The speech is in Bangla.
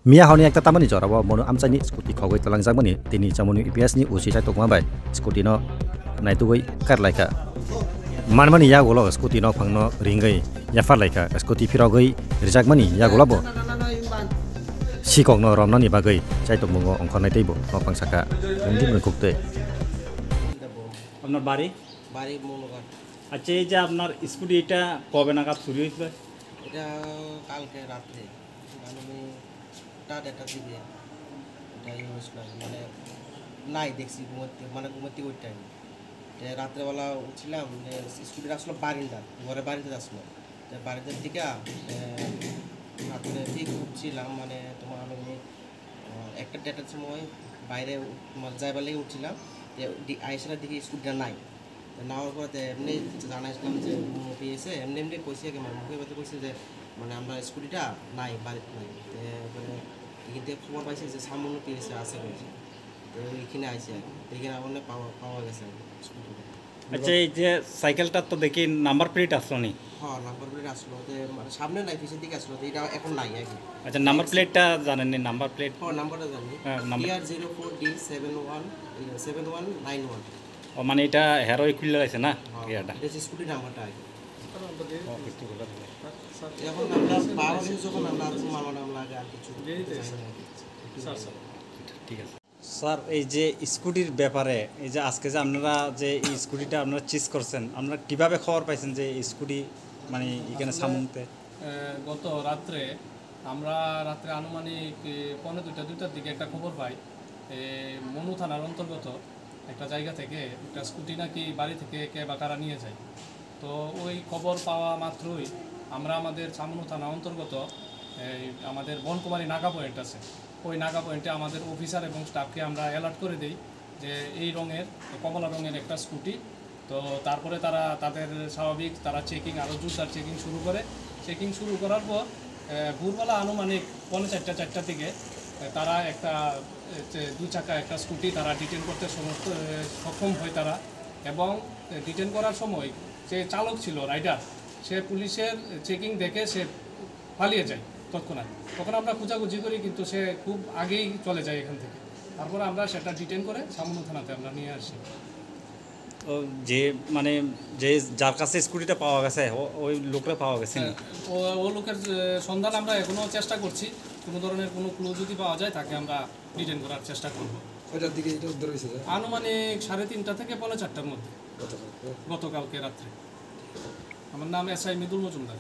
Mia honi ekta tamani jora bo mono amchani scooty khogoi talangjak mani tini chamoni EPS ni usi sai tokma bai scooty no naitugoi karlaika manmani ya golo scooty no phangno ringai ya farlaika scooty firogoi rijak mani ya gola bo sikok no romno ni bagai sai tokmo ongkhonai teibo no pangsaka ungdi mukukte আপনার বাড়ি বাড়ি মনোকার। আচ্ছা এই যে আপনার স্কুটি এটা কবে নাগাদ চুরি হয়েছিল? এটা কালকে রাত্রে আমি টাটা দিকে এটাই হয়েছিল মানে নাই দেখছি ঘুমাতে ওই টাইম রাত্রেবেলা উঠছিলাম স্কুটি আসলো বারিন্দা ঘরে বাড়িতে আসলো বাড়িতে থেকে রাত্রে ঠিক উঠছিলাম মানে তোমার আমি একটা ডেটার সময় বাইরে যাইবার লেগে উঠছিলাম আইসার দিকে স্কুটিটা নাই নেওয়ার পরে এমনি জানাইছিলাম যে পেয়েছে এমনি এমনি কইছে কি মানে মুখে কথা কইছে যে মানে আমরা স্কুটিটা নাই বাড়িতে নাই তারপরে এখানে খবর পাইছে যে সামনে পেয়েছে আছে কইছে তো এইখানে আইছে এখানে আমাদের পাওয়া গেছে স্কুটিটা। আচ্ছা এই যে সাইকেলটার তো দেখি নাম্বার প্লেট আসলো নি? হ্যাঁ নাম্বার প্লেট আসলো মানে সামনে নাই পিছের দিকে আসলো এটা এখন নাই আর কি। আচ্ছা নাম্বার প্লেটটা জানেন নি? নাম্বার প্লেট হ্যাঁ নাম্বারটা জানি TR04D7191। ও মানে এটা হেরোই খুলে গেছে না এটা স্কুটি নাম্বারটা আর কি। এখন আমরা পাওয়া গেছে যখন আমরা মামলা নামলা আগে আর কিছু ঠিক আছে স্যার। এই যে স্কুটির ব্যাপারে এই যে আজকে যে আপনারা যে এই স্কুটিটা আপনারা চিজ করছেন আপনারা কিভাবে খবর পাইছেন যে স্কুটি মানে এখানে সামুতে? গত রাত্রে আনুমানিক 2:45-2টার দিকে একটা খবর পাই মনু থানার অন্তর্গত একটা জায়গা থেকে একটা স্কুটি নাকি বাড়ি থেকে কে বা কারা নিয়ে যায়। তো ওই খবর পাওয়া মাত্রই আমরা আমাদের ছামনু থানা অন্তর্গত আমাদের বনকুমারী নাগা পয়েন্ট আছে ওই নাগা পয়েন্টে আমাদের অফিসার এবং স্টাফকে আমরা অ্যালার্ট করে দিই যে এই রঙের কমলা রঙের একটা স্কুটি। তো তারপরে তারা তাদের স্বাভাবিক তারা চেকিং আরও জোরদার চেকিং শুরু করে। চেকিং শুরু করার পর ভোরবেলা আনুমানিক 4:30-4টার দিকে তারা একটা 2 চাকা একটা স্কুটি তারা ডিটেন করতে সক্ষম হয় তারা। এবং ডিটেন করার সময় যে চালক ছিল রাইডার সে পুলিশের চেকিং দেখে সে পালিয়ে যায় তৎক্ষণাৎ। তখন আমরা খোঁজাখুঁজি করি কিন্তু সে খুব আগেই চলে যায় এখান থেকে। তারপরে আমরা সেটা ডিটেন করে ছামনু থানাতে আমরা নিয়ে আসি। যে মানে যে যার কাছে স্কুটিটা পাওয়া গেছে ওই লোকরা পাওয়া গেছে ও লোকের সন্ধান আমরা এখনও চেষ্টা করছি। কোনো ধরনের কোনো ক্লু যদি পাওয়া যায় তাকে আমরা ডিটেন করার চেষ্টা করব। আনুমানিক 3:30 থেকে 4:45টার মধ্যে গতকালকে রাত্রে। আমার নাম SI মৃদুল মজুমদার।